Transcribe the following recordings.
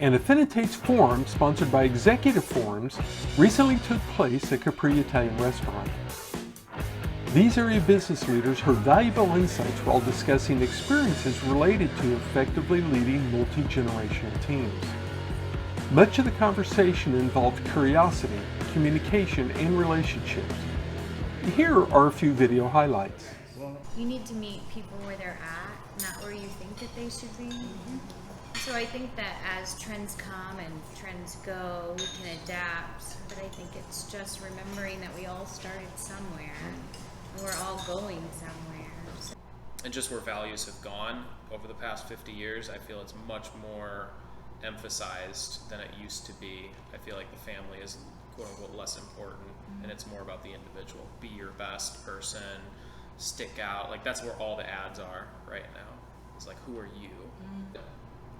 An Affinitates Forum, sponsored by Executive Forums, recently took place at Capri Italian Restaurant. These area business leaders heard valuable insights while discussing experiences related to effectively leading multi-generational teams. Much of the conversation involved curiosity, communication, and relationships. Here are a few video highlights. You need to meet people where they're at, not where you think that they should be. So I think that as trends come and trends go, we can adapt, but I think it's just remembering that we all started somewhere, and we're all going somewhere. So. And just where values have gone over the past 50 years, I feel it's much more emphasized than it used to be. I feel like the family is quote unquote less important, and it's more about the individual. Be your best person, stick out. Like that's where all the ads are right now. It's like, who are you?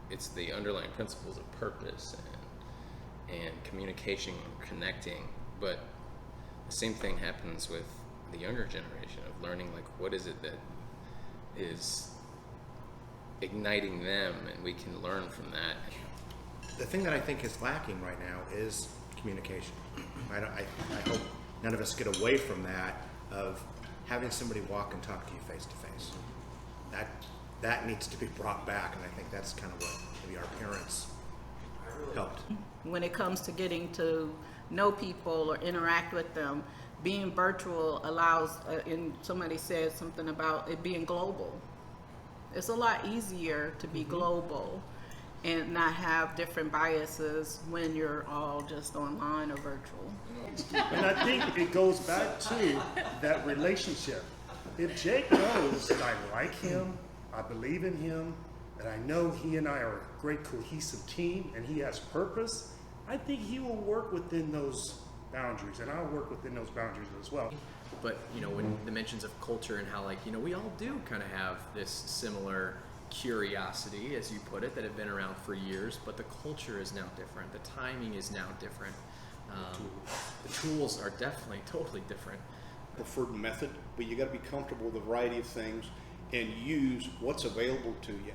It's the underlying principles of purpose and communication and connecting, but the same thing happens with the younger generation of learning, like what is it that is igniting them, and we can learn from that. The thing that I think is lacking right now is communication. I hope none of us get away from that, of having somebody walk and talk to you face to face. That needs to be brought back, and I think that's kind of what maybe our parents helped. When it comes to getting to know people or interact with them, being virtual allows, and somebody said something about it being global. It's a lot easier to be global and not have different biases when you're all just online or virtual. And I think it goes back to that relationship. If Jake knows that I like him, I believe in him, that I know he and I are a great cohesive team and he has purpose, I think he will work within those boundaries, and I'll work within those boundaries as well. But when the mentions of culture and how we all do kind of have this similar curiosity, as you put it, that have been around for years, but the culture is now different, the timing is now different, the tools are definitely totally different. Preferred method, but you got to be comfortable with a variety of things and use what's available to you.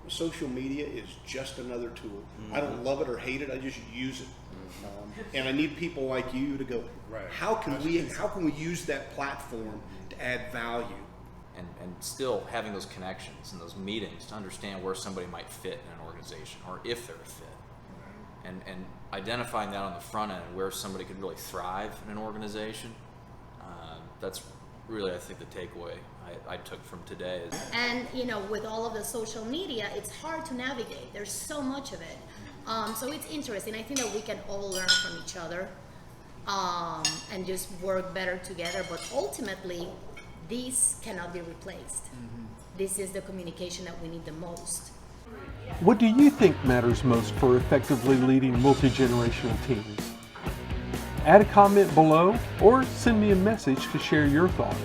Social media is just another tool. I don't love it or hate it, I just use it. And I need people like you to go, how can we use that platform to add value? And still having those connections and those meetings to understand where somebody might fit in an organization, or if they're a fit. And identifying that on the front end, where somebody could really thrive in an organization, that's really, I think, the takeaway I took from today. And with all of the social media, it's hard to navigate. There's so much of it. So it's interesting. I think that we can all learn from each other and just work better together. But ultimately, these cannot be replaced. This is the communication that we need the most. What do you think matters most for effectively leading multi-generational teams? Add a comment below or send me a message to share your thoughts.